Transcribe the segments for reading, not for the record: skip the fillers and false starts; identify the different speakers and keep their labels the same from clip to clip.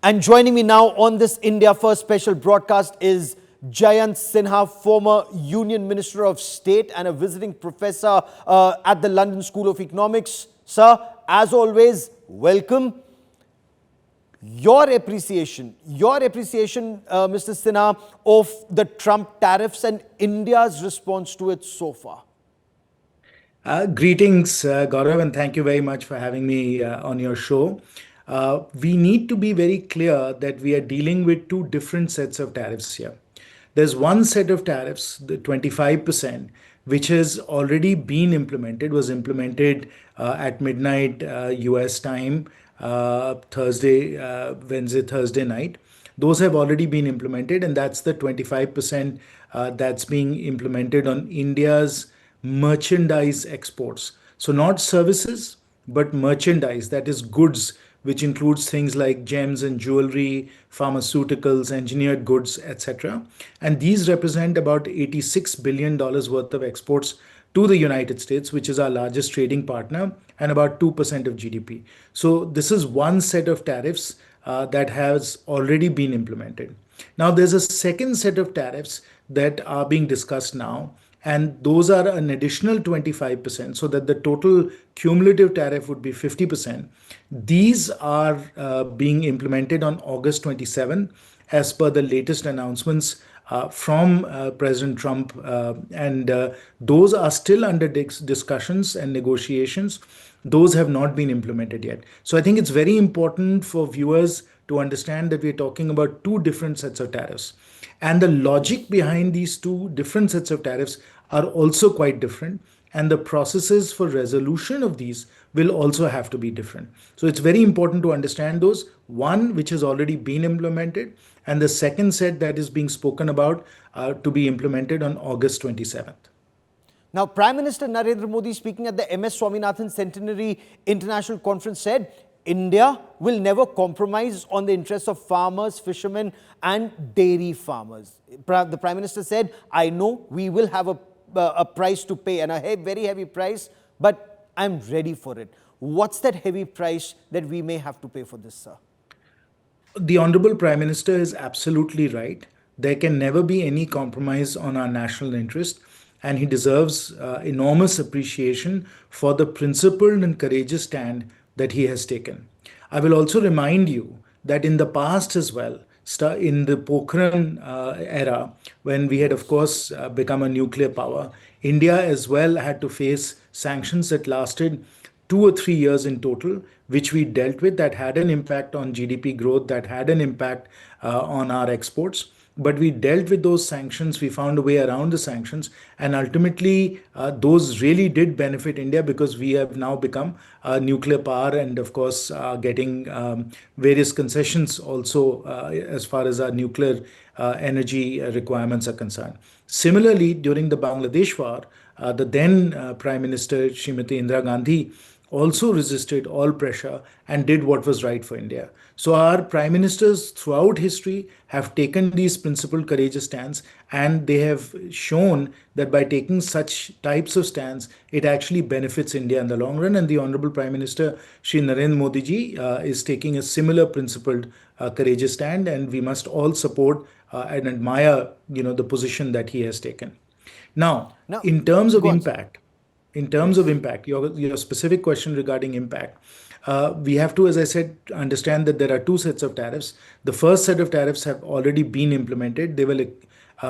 Speaker 1: And joining me now on this India First special broadcast is Jayant Sinha, former Union Minister of State and a visiting professor at the London School of Economics. Sir, as always, welcome. Your appreciation, Mr. Sinha, of the Trump tariffs and India's response to it so far.
Speaker 2: Greetings, Gaurav, and thank you very much for having me on your show. We need to be very clear that we are dealing with two different sets of tariffs here. There's one set of tariffs, the 25%, which has already been implemented, was implemented at midnight US time, Thursday night. Those have already been implemented, and that's the 25% that's being implemented on India's merchandise exports. So not services, but merchandise, that is goods, which includes things like gems and jewelry, pharmaceuticals, engineered goods, etc. And these represent about $86 billion worth of exports to the United States, which is our largest trading partner, and about 2% of GDP. So this is one set of tariffs that has already been implemented. Now, there's a second set of tariffs that are being discussed now, and those are an additional 25%, so that the total cumulative tariff would be 50%. These are being implemented on August 27, as per the latest announcements from President Trump, and those are still under discussions and negotiations. Those have not been implemented yet. So I think it's very important for viewers to understand that we're talking about two different sets of tariffs. And the logic behind these two different sets of tariffs are also quite different. And the processes for resolution of these will also have to be different. So it's very important to understand those. One, which has already been implemented, and the second set that is being spoken about to be implemented on August 27th.
Speaker 1: Now, Prime Minister Narendra Modi, speaking at the MS Swaminathan Centenary International Conference, said India will never compromise on the interests of farmers, fishermen, and dairy farmers. The Prime Minister said, I know we will have a price to pay, and a very heavy price, but I'm ready for it. What's that heavy price that we may have to pay for this, sir?
Speaker 2: The Honorable Prime Minister is absolutely right. There can never be any compromise on our national interest, and he deserves enormous appreciation for the principled and courageous stand that he has taken. I will also remind you that in the past as well, in the Pokhran era, when we had, of course, become a nuclear power, India as well had to face sanctions that lasted 2 or 3 years in total, which we dealt with, that had an impact on GDP growth, that had an impact on our exports. But we dealt with those sanctions, we found a way around the sanctions, and ultimately those really did benefit India, because we have now become a nuclear power and, of course, getting various concessions also as far as our nuclear energy requirements are concerned. Similarly, during the Bangladesh war, the then Prime Minister Srimati Indira Gandhi also resisted all pressure and did what was right for India. So our prime ministers throughout history have taken these principled, courageous stands, and they have shown that by taking such types of stands, it actually benefits India in the long run. And the Honorable Prime Minister, Shri Narendra Modi ji, is taking a similar principled, courageous stand, and we must all support and admire, the position that he has taken. Now, in terms of impact, your specific question regarding impact, we have to, as I said, understand that there are two sets of tariffs. The first set of tariffs have already been implemented. They will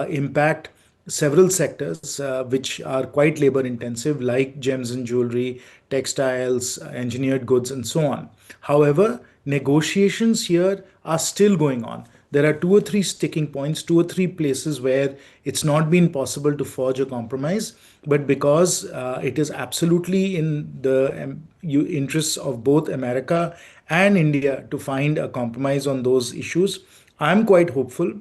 Speaker 2: impact several sectors which are quite labor intensive, like gems and jewelry, textiles, engineered goods, and so on. However, negotiations here are still going on. There are 2 or 3 sticking points, 2 or 3 places where it's not been possible to forge a compromise. But because it is absolutely in the interests of both America and India to find a compromise on those issues, I'm quite hopeful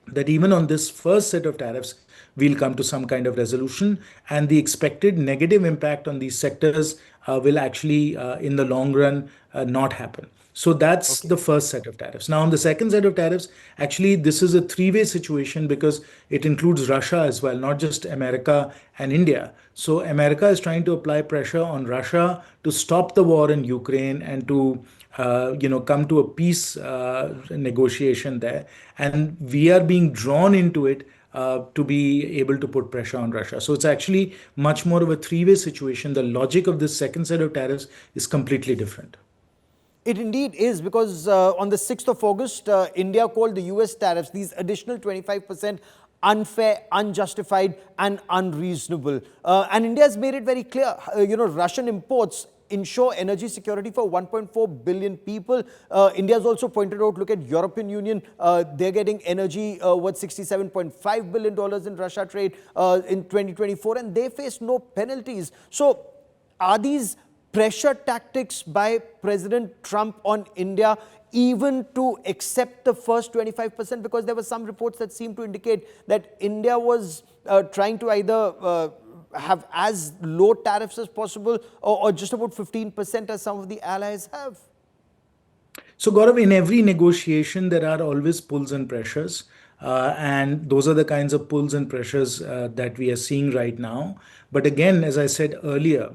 Speaker 2: that even on this first set of tariffs, we'll come to some kind of resolution, and the expected negative impact on these sectors will actually, in the long run, not happen. So that's the first set of tariffs. Now, on the second set of tariffs, actually, this is a three-way situation, because it includes Russia as well, not just America and India. So America is trying to apply pressure on Russia to stop the war in Ukraine and to come to a peace negotiation there, and we are being drawn into it to be able to put pressure on Russia. So it's actually much more of a three-way situation. The logic of this second set of tariffs is completely different.
Speaker 1: It indeed is, because on the 6th of August, India called the US tariffs, these additional 25%, unfair, unjustified, and unreasonable. And India has made it very clear, Russian imports ensure energy security for 1.4 billion people. India has also pointed out, look at European Union, they're getting energy worth $67.5 billion in Russia trade in 2024, and they face no penalties. So are these pressure tactics by President Trump on India even to accept the first 25%? Because there were some reports that seemed to indicate that India was trying to either have as low tariffs as possible, or just about 15% as some of the allies have.
Speaker 2: So, Gaurav, in every negotiation, there are always pulls and pressures. And those are the kinds of pulls and pressures that we are seeing right now. But again, as I said earlier,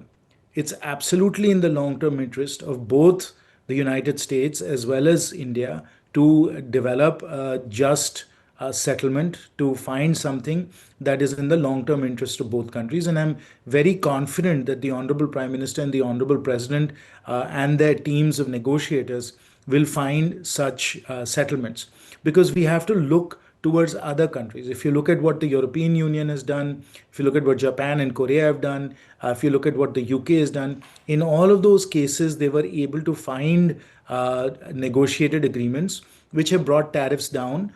Speaker 2: it's absolutely in the long term interest of both the United States as well as India to develop a just settlement, to find something that is in the long term interest of both countries. And I'm very confident that the Honorable Prime Minister and the Honorable President and their teams of negotiators will find such settlements, because we have to look towards other countries. If you look at what the European Union has done, if you look at what Japan and Korea have done, if you look at what the UK has done, in all of those cases, they were able to find negotiated agreements which have brought tariffs down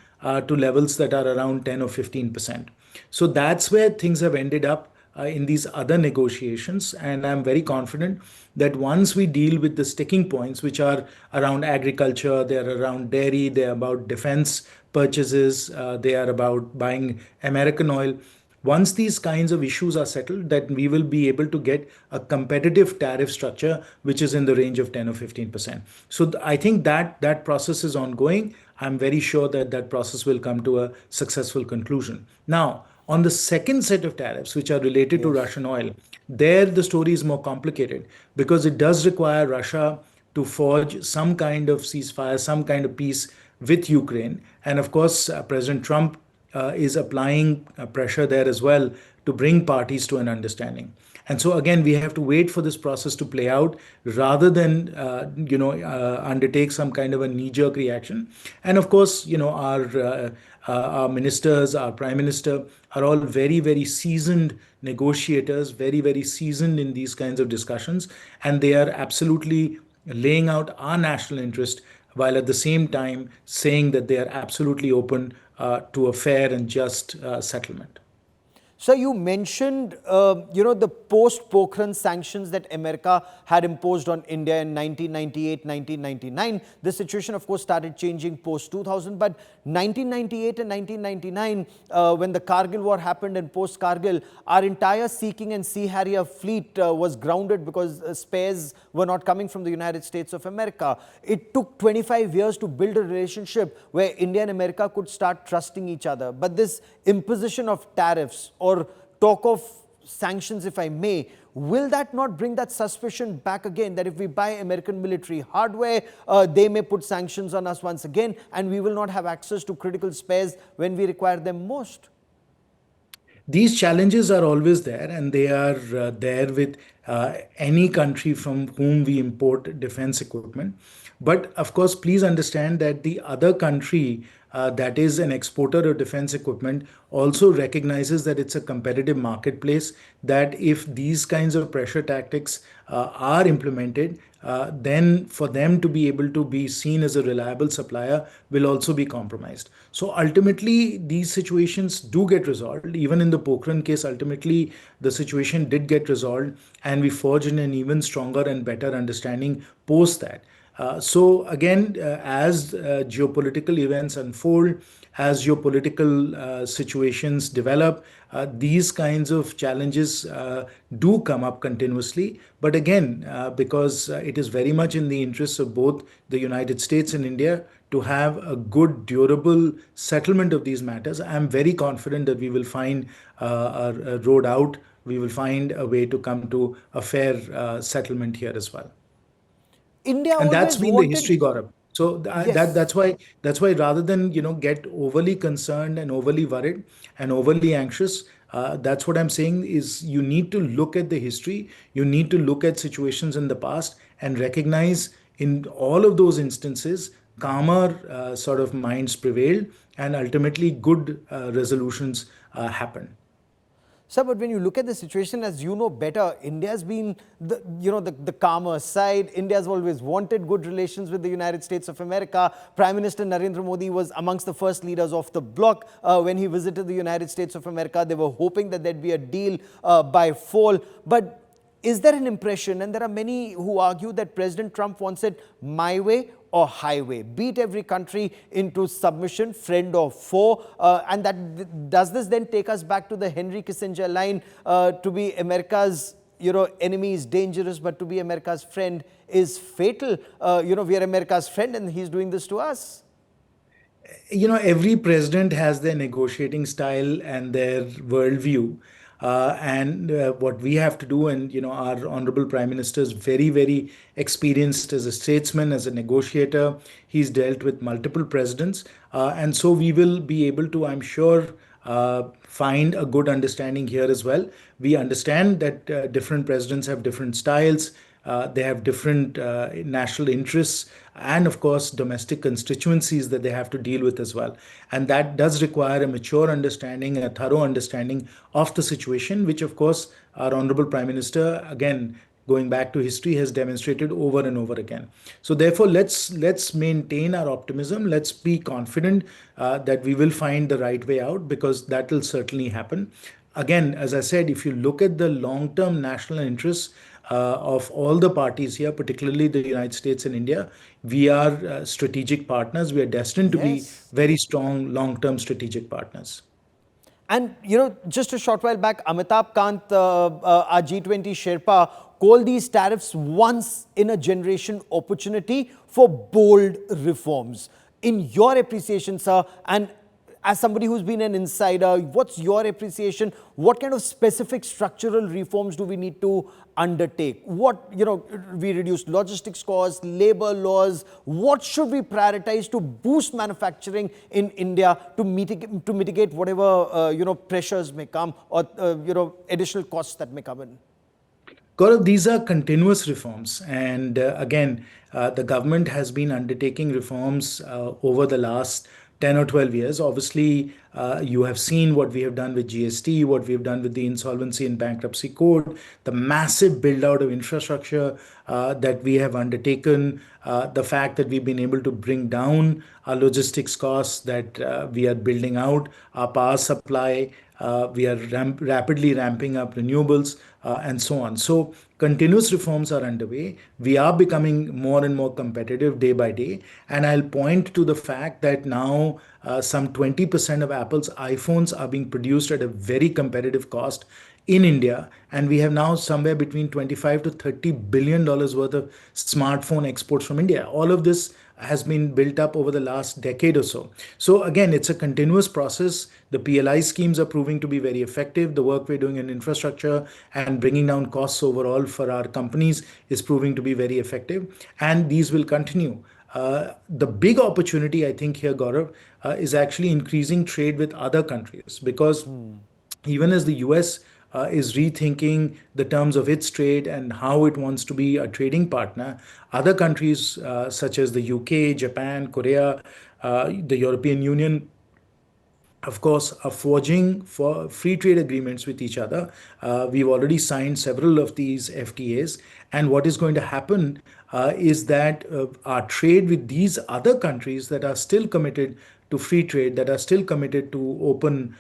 Speaker 2: to levels that are around 10 or 15%. So that's where things have ended up in these other negotiations. And I'm very confident that once we deal with the sticking points, which are around agriculture, they're around dairy, they're about defense purchases, they are about buying American oil. Once these kinds of issues are settled, that we will be able to get a competitive tariff structure which is in the range of 10 or 15%. So I think that process is ongoing. I'm very sure that that process will come to a successful conclusion. Now, on the second set of tariffs, which are related to Russian oil, there the story is more complicated, because it does require Russia to forge some kind of ceasefire, some kind of peace with Ukraine. And of course, President Trump is applying pressure there as well to bring parties to an understanding. And so again, we have to wait for this process to play out rather than undertake some kind of a knee-jerk reaction. And of course, our ministers, our prime minister, are all very, very seasoned negotiators, very, very seasoned in these kinds of discussions, and they are absolutely laying out our national interest, while at the same time saying that they are absolutely open to a fair and just settlement.
Speaker 1: So you mentioned, the post-Pokhran sanctions that America had imposed on India in 1998, 1999. The situation, of course, started changing post-2000. But 1998 and 1999, when the Kargil war happened and post-Kargil, our entire Sea King and Sea Harrier fleet was grounded because spares were not coming from the United States of America. It took 25 years to build a relationship where India and America could start trusting each other. But this imposition of tariffs, or talk of sanctions, if I may, will that not bring that suspicion back again, that if we buy American military hardware, they may put sanctions on us once again, and we will not have access to critical spares when we require them most?
Speaker 2: These challenges are always there, and they are there with any country from whom we import defense equipment. But of course, please understand that the other country that is an exporter of defense equipment also recognizes that it's a competitive marketplace, that if these kinds of pressure tactics are implemented, then for them to be able to be seen as a reliable supplier will also be compromised. So ultimately, these situations do get resolved. Even in the Pokhran case, ultimately, the situation did get resolved, and we forged an even stronger and better understanding post that. So again, as geopolitical events unfold, as geopolitical situations develop, these kinds of challenges do come up continuously. But again, because it is very much in the interests of both the United States and India to have a good, durable settlement of these matters, I'm very confident that we will find a road out. We will find a way to come to a fair settlement here as well.
Speaker 1: India
Speaker 2: And that's
Speaker 1: always
Speaker 2: been the
Speaker 1: wanted,
Speaker 2: history, Gaurav. So
Speaker 1: yes.
Speaker 2: that's why rather than get overly concerned and overly worried and overly anxious, that's what I'm saying is you need to look at the history. You need to look at situations in the past and recognize in all of those instances calmer sort of minds prevailed and ultimately good resolutions happened.
Speaker 1: Sir, but when you look at the situation, as you know better, India's been the calmer side. India's always wanted good relations with the United States of America. Prime Minister Narendra Modi was amongst the first leaders of the bloc when he visited the United States of America. They were hoping that there'd be a deal by fall. But is there an impression, and there are many who argue that President Trump wants it my way or highway, beat every country into submission, friend or foe, and does this then take us back to the Henry Kissinger line, to be America's enemy is dangerous, but to be America's friend is fatal. We are America's friend and he's doing this to us.
Speaker 2: Every president has their negotiating style and their worldview. And what we have to do, and our honorable prime minister is very, very experienced as a statesman, as a negotiator. He's dealt with multiple presidents, and so we will be able to, I'm sure, find a good understanding here as well. We understand that different presidents have different styles. They have different national interests and, of course, domestic constituencies that they have to deal with as well. And that does require a mature understanding, a thorough understanding of the situation, which, of course, our Honorable Prime Minister, again, going back to history, has demonstrated over and over again. So therefore, let's maintain our optimism. Let's be confident that we will find the right way out, because that will certainly happen. Again, as I said, if you look at the long-term national interests of all the parties here, particularly the United States and India, we are strategic partners. We are destined to be
Speaker 1: Yes.
Speaker 2: very strong long-term strategic partners.
Speaker 1: And, just a short while back, Amitabh Kant, our G20 Sherpa, called these tariffs once in a generation opportunity for bold reforms. In your appreciation, sir, and as somebody who's been an insider, what's your appreciation? What kind of specific structural reforms do we need to undertake? We reduce logistics costs, labor laws. What should we prioritize to boost manufacturing in India to mitigate whatever, pressures may come, or, additional costs that may come in?
Speaker 2: Gaurav, these are continuous reforms. And again, the government has been undertaking reforms over the last 10 or 12 years. Obviously, you have seen what we have done with GST, what we have done with the Insolvency and Bankruptcy Code, the massive build out of infrastructure that we have undertaken, the fact that we've been able to bring down our logistics costs, that we are building out our power supply, we are rapidly ramping up renewables, and so on. So continuous reforms are underway. We are becoming more and more competitive day by day. And I'll point to the fact that now some 20% of Apple's iPhones are being produced at a very competitive cost in India, and we have now somewhere between 25 to 30 billion dollars worth of smartphone exports from India. All of this has been built up over the last decade or so. So again, it's a continuous process. The PLI schemes are proving to be very effective. The work we're doing in infrastructure and bringing down costs overall for our companies is proving to be very effective, and these will continue. The big opportunity, I think, here, Gaurav, is actually increasing trade with other countries, because even as the US is rethinking the terms of its trade and how it wants to be a trading partner, other countries such as the UK, Japan, Korea, the European Union, of course, are forging for free trade agreements with each other. We've already signed several of these FTAs. And what is going to happen is that our trade with these other countries that are still committed to free trade, that are still committed to open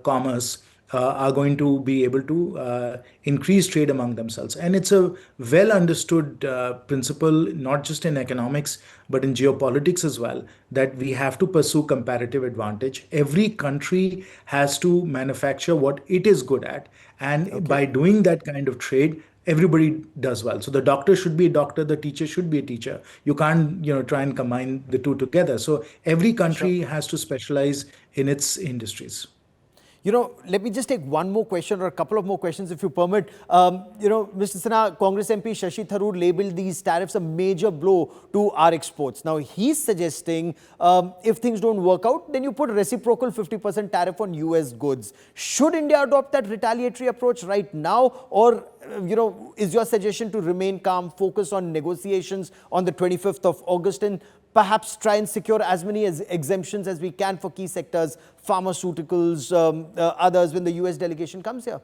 Speaker 2: commerce, are going to be able to increase trade among themselves. And it's a well understood principle, not just in economics, but in geopolitics as well, that we have to pursue comparative advantage. Every country has to manufacture what it is good at. And
Speaker 1: Okay.
Speaker 2: by doing that kind of trade, everybody does well. So the doctor should be a doctor, the teacher should be a teacher. You can't, try and combine the two together. So every
Speaker 1: Sure.
Speaker 2: country has to specialize in its industries.
Speaker 1: Let me just take one more question or a couple of more questions, if you permit. Mr. Sinha, Congress MP Shashi Tharoor labelled these tariffs a major blow to our exports. Now, he's suggesting if things don't work out, then you put reciprocal 50% tariff on US goods. Should India adopt that retaliatory approach right now? Or, is your suggestion to remain calm, focus on negotiations on the 25th of August and perhaps try and secure as many exemptions as we can for key sectors, pharmaceuticals, others, when the US delegation comes here?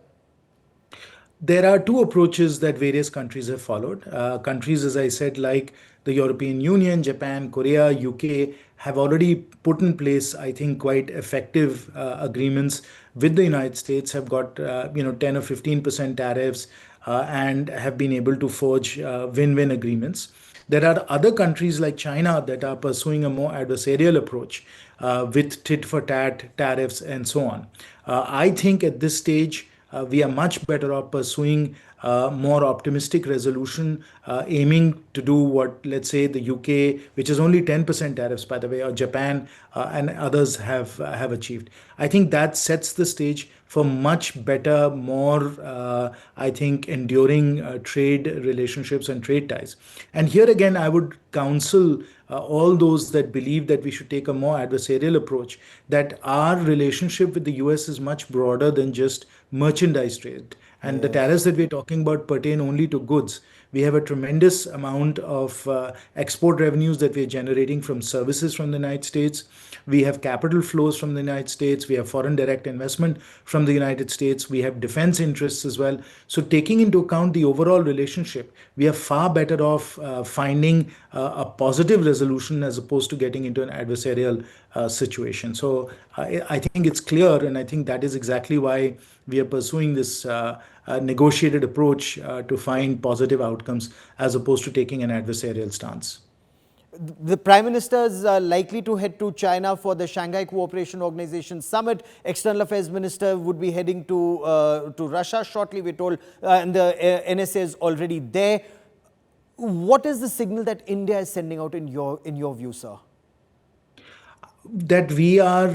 Speaker 2: There are two approaches that various countries have followed. Countries, as I said, like the European Union, Japan, Korea, UK, have already put in place, I think, quite effective agreements with the United States, have got 10 or 15% tariffs, and have been able to forge win-win agreements. There are other countries like China that are pursuing a more adversarial approach with tit for tat tariffs and so on. I think at this stage, we are much better off pursuing more optimistic resolution, aiming to do what, let's say, the UK, which is only 10% tariffs, by the way, or Japan and others have achieved. I think that sets the stage for much better, more, I think, enduring trade relationships and trade ties. And here again, I would counsel all those that believe that we should take a more adversarial approach, that our relationship with the US is much broader than just merchandise trade. And the tariffs that we're talking about pertain only to goods. We have a tremendous amount of export revenues that we're generating from services from the United States. We have capital flows from the United States. We have foreign direct investment from the United States. We have defense interests as well. So taking into account the overall relationship, we are far better off finding a positive resolution as opposed to getting into an adversarial situation. So I think it's clear, and I think that is exactly why we are pursuing this negotiated approach to find positive outcomes as opposed to taking an adversarial stance.
Speaker 1: The Prime Minister is likely to head to China for the Shanghai Cooperation Organization Summit. External Affairs Minister would be heading to Russia shortly, we're told, and the NSA is already there. What is the signal that India is sending out in your view, sir?
Speaker 2: That we are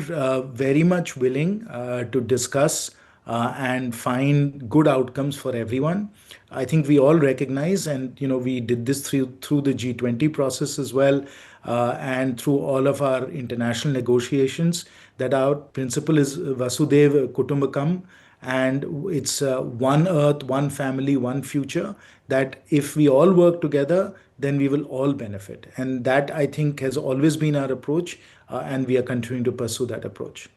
Speaker 2: very much willing to discuss and find good outcomes for everyone. I think we all recognize, and we did this through the G20 process as well, and through all of our international negotiations, that our principle is Vasudhaiva Kutumbakam, and it's one earth, one family, one future, that if we all work together, then we will all benefit. And that, I think, has always been our approach, and we are continuing to pursue that approach.